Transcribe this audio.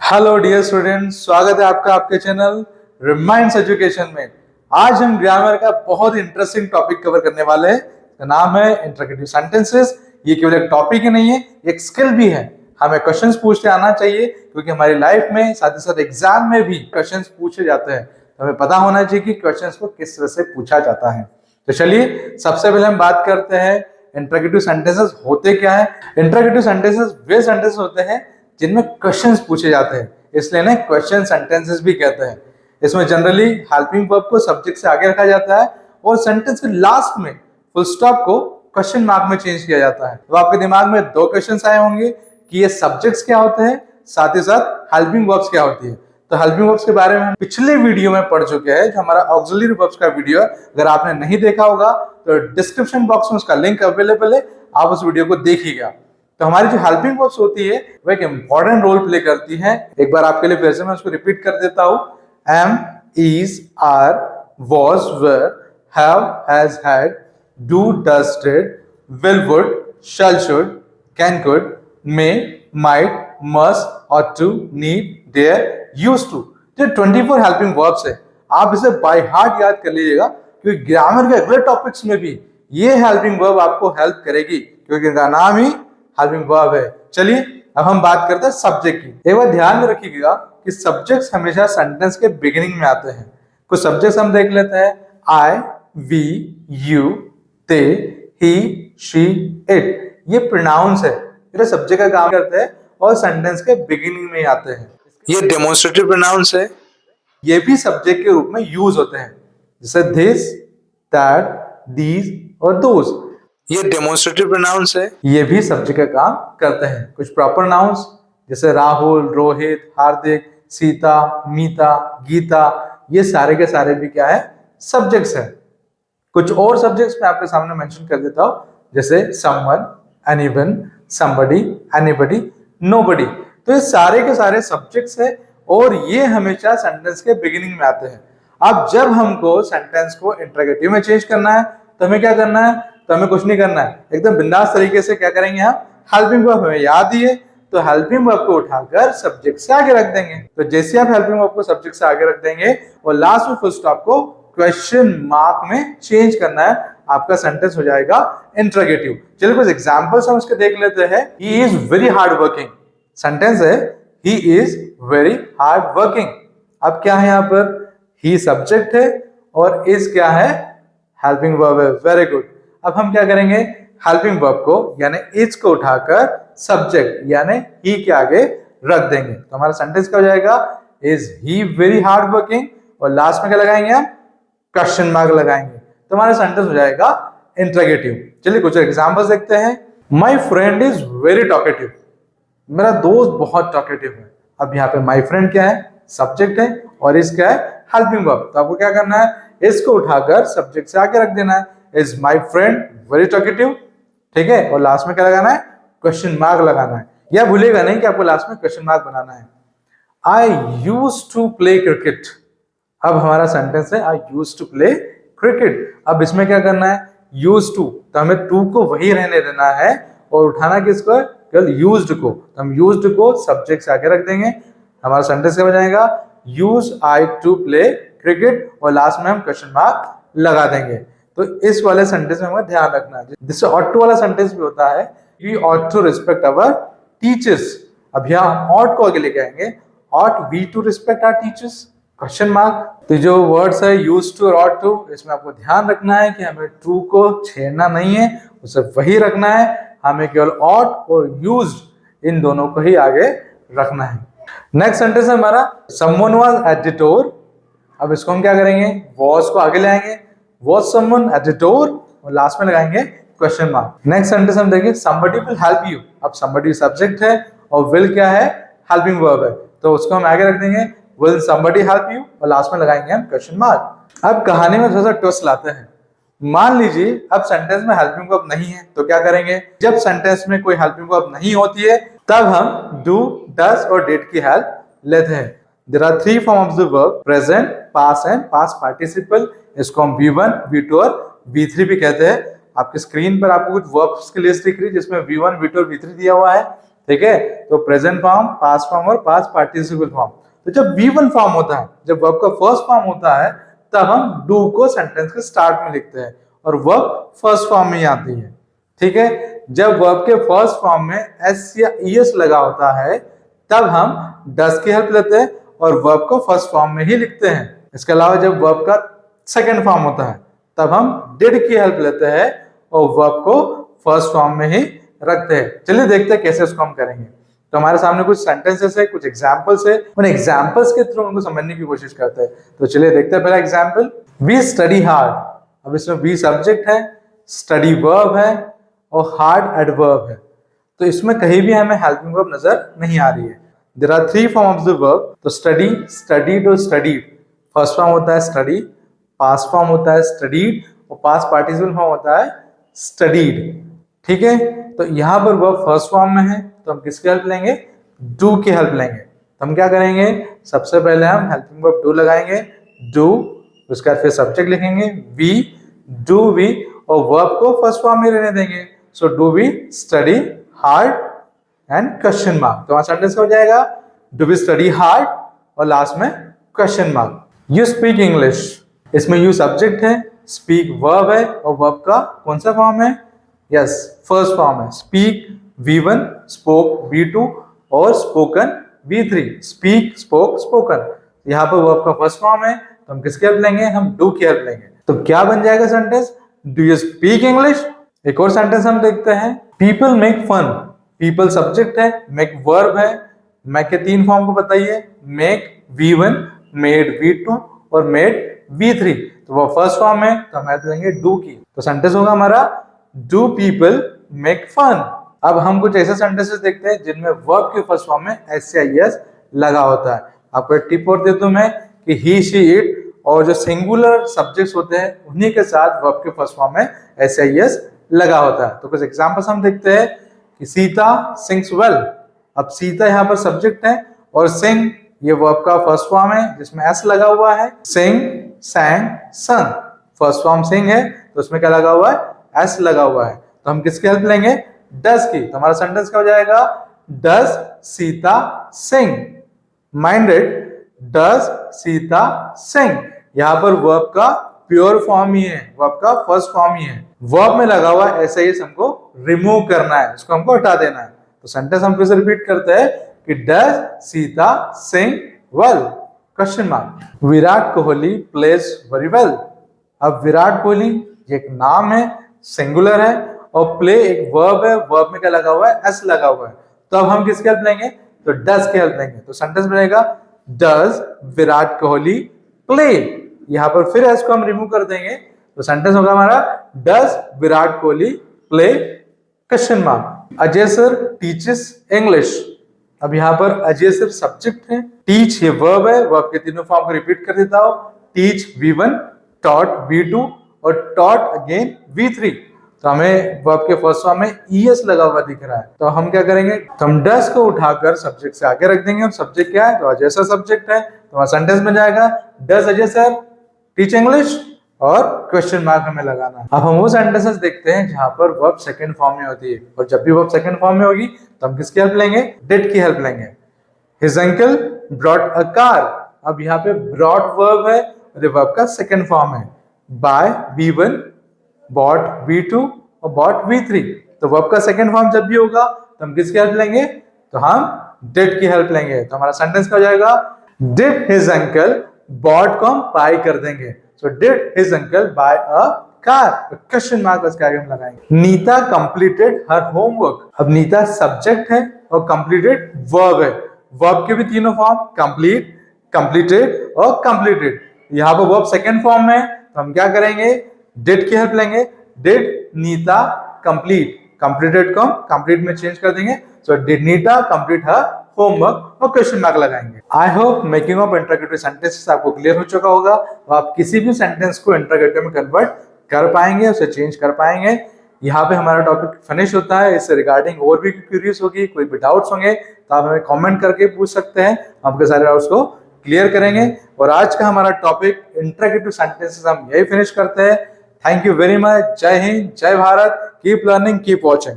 Hello dear student, स्वागत है आपका आपके चैनल रिमाइंड्स एजुकेशन में। आज हम ग्रामर का बहुत इंटरेस्टिंग टॉपिक कवर करने वाले हैं। इसका नाम है इंटरोगेटिव सेंटेंसेस। ये केवल एक टॉपिक ही नहीं है, एक स्किल भी है। हमें क्वेश्चंस पूछते आना चाहिए क्योंकि हमारी लाइफ में साथ ही साथ एग्जाम में भी क्वेश्चंस पूछे जाते हैं। तो हमें पता होना चाहिए कि क्वेश्चंस को किस तरह से पूछा जाता है। तो चलिए सबसे पहले हम बात करते हैं इंटरोगेटिव सेंटेंसेस होते क्या है। इंटरोगेटिव सेंटेंसेस वे सेंटेंसेस होते हैं जिनमें क्वेश्चंस पूछे जाते हैं, इसलिए ना क्वेश्चन सेंटेंसेस भी कहते हैं। इसमें जनरली हेल्पिंग वर्ब को सब्जेक्ट से आगे रखा जाता है और सेंटेंस के लास्ट में फुल स्टॉप को क्वेश्चन मार्क में चेंज किया जाता है। तो आपके दिमाग में दो क्वेश्चंस आए होंगे कि ये सब्जेक्ट्स क्या होते हैं, साथ ही साथ हेल्पिंग वर्ब्स क्या होती है। तो हेल्पिंग वर्ब्स के बारे में हम पिछले वीडियो में पढ़ चुके हैं, जो हमारा ऑक्सिलरी वर्ब्स का वीडियो है। अगर आपने नहीं देखा होगा तो डिस्क्रिप्शन बॉक्स में उसका लिंक अवेलेबल है, आप उस वीडियो को देखिएगा। तो हमारी जो हेल्पिंग वर्ब्स होती है वो एक इंपॉर्टेंट रोल प्ले करती है। एक बार आपके लिए फिर से मैं उसको रिपीट कर देता हूं। Am, is, are, was, were, have, has, had, do, does, did, will, would, shall, should, can, could, may, might, must, ought to, need, dare, used to. ये 24 हेल्पिंग वर्ब्स है। आप इसे बाय हार्ट याद कर लीजिएगा क्योंकि ग्रामर के अगले टॉपिक्स में भी ये हेल्पिंग वर्ब आपको हेल्प करेगी, क्योंकि इनका नाम ही हेल्पिंग वर्ब है। चलिए अब हम बात करते हैं सब्जेक्ट की। एक बार ध्यान में रखिएगा कि सब्जेक्ट्स हमेशा सेंटेंस के बिगिनिंग में आते हैं। कुछ सब्जेक्ट्स हम देख लेते हैं। I, we, you, they, he, she, it. ये प्रोनाउंस है, ये सब्जेक्ट का काम करते हैं और सेंटेंस के बिगिनिंग में आते हैं। ये डेमोन्स्ट्रेटिव प्रोनाउंस है, ये भी सब्जेक्ट के रूप में यूज होते हैं, जैसे दिस, दैट, दीज और दोज। ये डेमोन्स्ट्रेटिव प्रोनाउंस है, ये भी सब्जेक्ट का काम करते हैं। कुछ प्रॉपर नाउंस जैसे राहुल, रोहित, हार्दिक, सीता, मीता, गीता, ये सारे के सारे भी क्या है, सब्जेक्ट्स हैं। कुछ और सब्जेक्ट्स मैं आपके सामने मेंशन कर देता हूं, जैसे someone, anyone, somebody, anybody, nobody. तो ये सारे के सारे सब्जेक्ट्स है और ये हमेशा सेंटेंस के बिगिनिंग में आते हैं। अब जब हमको सेंटेंस को इंटरोगेटिव में चेंज करना है तो हमें क्या करना है, तो हमें कुछ नहीं करना है, एकदम बिंदास तरीके से क्या करेंगे, हम हेल्पिंग वर्ब हमें याद ही है तो हेल्पिंग वर्ब को उठाकर सब्जेक्ट से आगे रख देंगे। तो जैसे आप हेल्पिंग वर्ब को सब्जेक्ट से आगे रख देंगे और लास्ट में फुल स्टॉप को क्वेश्चन मार्क में चेंज करना है, आपका सेंटेंस हो जाएगा इंटरोगेटिव। चलिए कुछ एग्जांपल्स हम उसके देख लेते हैं। He is very hard working. Sentence है he is very hard working. अब क्या है, यहाँ पर ही सब्जेक्ट है और इज क्या है, हेल्पिंग वर्ब है। Very good. अब हम क्या करेंगे, हेल्पिंग वर्ब को यानी इज को उठाकर सब्जेक्ट यानी ही के आगे रख देंगे। तो हमारा सेंटेंस क्या हो जाएगा, is he very hard working, और लास्ट में क्या लगाएंगे, हम क्वेश्चन मार्क लगाएंगे। तो हमारा सेंटेंस हो जाएगा इंटरोगेटिव। चलिए कुछ एग्जांपल्स देखते हैं। My friend is very talkative. मेरा दोस्त बहुत टॉकेटिव है। अब यहाँ पे माय फ्रेंड क्या है, सब्जेक्ट है, और इज क्या है, हेल्पिंग वर्ब। तो आपको क्या करना है, इसको उठाकर सब्जेक्ट से आगे रख देना है, is my friend very talkative, ठीक है, और लास्ट में क्या लगाना है, क्वेश्चन मार्क लगाना है। यह भूलेगा नहीं कि आपको लास्ट में क्वेश्चन मार्क बनाना है। आई यूज टू प्ले क्रिकेट। अब हमारा सेंटेंस है आई यूज टू प्ले क्रिकेट। अब इसमें क्या करना है, यूज टू, तो हमें टू को वही रहने देना है और उठाना किसको है, केवल यूज्ड को। तो हम यूज्ड को सब्जेक्ट से आगे रख देंगे। हमारा सेंटेंस क्या हो जाएगा, use I to play cricket, और लास्ट में हम क्वेश्चन मार्क लगा देंगे। तो इस वाले सेंटेंस में हमें ध्यान रखना है। जिससे ऑट टू वाला सेंटेंस भी होता है, we ought to respect our teachers. अब यहाँ ऑट को आगे लेके आएंगे, ought we to respect our teachers, question mark. तो जो वर्ड्स है यूज टू और ऑट टू, इसमें आपको ध्यान रखना है कि हमें ट्रू को छेड़ना नहीं है, उसे वही रखना है। हमें केवल ऑट और यूज्ड इन दोनों को ही आगे रखना है। नेक्स्ट सेंटेंस है हमारा, someone was at the door. अब इसको हम क्या करेंगे, वॉज को आगे लाएंगे, was someone at the door, और लास्ट में लगाएंगे क्वेश्चन मार्क। नेक्स्ट सेंटेंस हम देखेंगे, somebody will help you। अब somebody सब्जेक्ट है और will क्या है, हेल्पिंग वर्ब है, तो उसको हम आगे रख देंगे, will somebody help you, और लास्ट में लगाएंगे हम क्वेश्चन मार्क। अब कहानी में थोड़ा सा ट्विस्ट लाते हैं। मान लीजिए अब सेंटेंस में हेल्पिंग वर्ब नहीं है, तो क्या करेंगे, जब सेंटेंस में कोई हेल्पिंग वर्ब नहीं होती है तब हम डू, डज और डिड की हेल्प लेते हैं। There are three forms of the verb, present, past and past participle। इसको हम V1, V2 और V3 भी कहते हैं। आपके स्क्रीन पर आपको कुछ वर्ब्स की लिस्ट दिख रही है जिसमें V1, V2 और V3 दिया हुआ है। ठीक है। तो प्रेजेंट फॉर्म, पास्ट फॉर्म और पास्ट पार्टिसिपल फॉर्म। तो जब V1 फॉर्म होता है, जब वर्ब का फर्स्ट फॉर्म होता है, तब हम डू को सेंटेंस के स्टार्ट में लिखते हैं और वर्ब फर्स्ट फॉर्म में ही आती है, ठीक है। जब वर्ब के फर्स्ट फॉर्म में एस या ईएस लगा होता है, तब हम डस की हेल्प लेते हैं और वर्ब को फर्स्ट फॉर्म में ही लिखते हैं। इसके अलावा जब वर्ब का सेकंड फॉर्म होता है, तब हम डिड की हेल्प लेते हैं और वर्ब को फर्स्ट फॉर्म में ही रखते हैं। चलिए देखते हैं कैसे इसको हम करेंगे। तो हमारे सामने कुछ सेंटेंसेस है, कुछ एग्जांपल्स है, उन एग्जांपल्स के थ्रू उनको समझने की कोशिश करते हैं। तो चलिए देखते हैं पहला एग्जांपल। We study hard. अब इसमें वी सब्जेक्ट है, स्टडी वर्ब है और हार्ड एडवर्ब है। तो इसमें कहीं भी हमें हेल्पिंग वर्ब नजर नहीं आ रही है। There are three form of the verb. तो स्टडी, स्टडीड और स्टडीड। फर्स्ट फॉर्म होता है स्टडी, पास्ट फॉर्म होता है स्टडीड और पास्ट पार्टिसिपल फॉर्म होता है स्टडीड, ठीक है। तो यहाँ पर वर्ब फर्स्ट फॉर्म में है, तो हम किसकी हेल्प लेंगे? डू की हेल्प लेंगे। तो हम क्या करेंगे? सबसे पहले हम हेल्पिंग वर्ब डू लगाएंगे, डू, उसके बाद फिर सब्जेक्ट लिखेंगे वी, डू वी और वर्ब को फर्स्ट फॉर्म में रहने देंगे। So do we study hard and question mark. तो वहां सेंटेंस हो जाएगा डू वी स्टडी हार्ड और लास्ट में question mark. You speak English. इसमें यू सब्जेक्ट है, स्पीक वर्ब है और वर्ब का कौन सा फॉर्म है? यस, फर्स्ट फॉर्म है। स्पीक V1, स्पोक V2 और spoken V3। Speak, spoke, spoken. यहाँ पर वर्ब का फर्स्ट फॉर्म है, तो हम किसकी हेल्प लेंगे? हम डू की हेल्प लेंगे। तो क्या बन जाएगा sentence? Do you speak English. एक और सेंटेंस हम देखते हैं। People make fun. People subject है, मेक वर्ब है। मेक के तीन फॉर्म को बताइए, मेक V1, मेड V2 और मेड V3। तो वो फर्स्ट फॉर्म है, तो हम हेल्प लेंगे डू की। तो सेंटेंस होगा हमारा डू पीपल मेक फन। अब हम कुछ ऐसे सेंटेंसेस देखते हैं जिनमें वर्ब के फर्स्ट फॉर्म में एस या एस लगा होता है। आपको एक टिप और दे दूं मैं कि ही, शी, इट और जो सिंगुलर सब्जेक्ट्स होते हैं उन्हीं के साथ वर्ब के फर्स्ट फॉर्म में एस या एस लगा होता है। तो कुछ एग्जांपल्स हम देखते हैं कि सीता सिंग्स वेल। अब सीता यहाँ पर सब्जेक्ट है और सिंग ये वर्ब का फर्स्ट फॉर्म है जिसमें एस लगा हुआ है। सिंग, सैंग, सन। फर्स्ट फॉर्म सिंग है तो उसमें क्या लगा हुआ है? एस लगा हुआ है। तो हम किसकी हेल्प लेंगे? डस की। तो हमारा सेंटेंस क्या हो जाएगा? डस सीता सिंग। माइंडेड, डस सीता सिंग। यहाँ पर वर्ब का प्योर फॉर्म ही है, वर्ब का फर्स्ट फॉर्म ही है। वर्ब में लगा हुआ ऐसे ही हमको रिमूव करना है, इसको हमको हटा देना है। तो सेंटेंस हम फिर से रिपीट करते हैं कि does Sita sing well? Question mark. Virat Kohli plays very well. अब विराट कोहली ये एक नाम है, सिंगुलर है और प्ले एक वर्ब है, वर्ब में क्या लगा हुआ है? एस लगा हुआ है। तो अब हम किसकी हेल्प लेंगे? तो डस की हेल्प लेंगे। तो सेंटेंस बनेगा डस विराट कोहली प्ले। यहाँ पर फिर एस को हम रिमूव कर देंगे तो सेंटेंस होगा हमारा does Virat Kohli play? Question mark. Ajay sir teaches English. अब यहाँ पर अजय सर सब्जेक्ट है, टीच ये वर्ब है, वर्ब के तीनों फॉर्म को रिपीट कर देता हूं। टीच V1, टॉट V2 और टॉट अगेन V3। तो हमें वर्ब के फर्स्ट फॉर्म में ES लगा हुआ दिख रहा है, तो हम क्या करेंगे? तो हम डस को उठाकर सब्जेक्ट से आगे रख देंगे। और सब्जेक्ट क्या है? तो अजय सर सब्जेक्ट है, तो हमारा सेंटेंस में जाएगा डस अजय सर टीच इंग्लिश और क्वेश्चन मार्क हमें लगाना है। अब हम वो सेंटेंसेस देखते हैं जहां पर वर्ब सेकंड फॉर्म में होती है, और जब भी वर्ब सेकंड फॉर्म में होगी तो हम किसकी हेल्प लेंगे? डिड की हेल्प लेंगे। His uncle brought a car. अब यहाँ पे ब्रॉट वर्ब है और वर्ब का सेकंड फॉर्म है। बाय V1, बॉट V2 और बॉट V3। तो वर्ब का सेकंड फॉर्म जब भी होगा तो हम किसकी हेल्प लेंगे? तो हम डिड की हेल्प लेंगे। तो हमारा सेंटेंस क्या हो जाएगा? डिड हिज अंकल, बॉट को हम बाय कर देंगे। So did his uncle buy a car? Question mark उसके आगे हम लगाएंगे। Nita completed her homework. अब नीता सब्जेक्ट है और कंप्लीटेड वर्ब है। वर्ब के भी तीनों फॉर्म कंप्लीट, कंप्लीटेड और कंप्लीटेड। यहाँ पर वर्ब सेकंड फॉर्म में, तो हम क्या करेंगे? डिड की हेल्प लेंगे। डिड नीता कंप्लीट, कंप्लीटेड को हम कंप्लीट में चेंज कर देंगे। So did Nita complete her homework और क्वेश्चन मार्क लगाएंगे। I hope making of interrogative sentences आपको क्लियर हो चुका होगा और आप किसी भी सेंटेंस को इंटरोगेटिव में कन्वर्ट कर पाएंगे, उसे चेंज कर पाएंगे। यहाँ पे हमारा टॉपिक फिनिश होता है। इससे रिगार्डिंग और भी क्यूरियस होगी, कोई भी डाउट्स होंगे तो आप हमें कमेंट करके पूछ सकते हैं, आपके सारे डाउट्स को क्लियर करेंगे। और आज का हमारा टॉपिक इंटरोगेटिव सेंटेंसेस हम यही फिनिश करते हैं। Thank you very much. जय हिंद, जय Bharat. Keep learning, keep watching.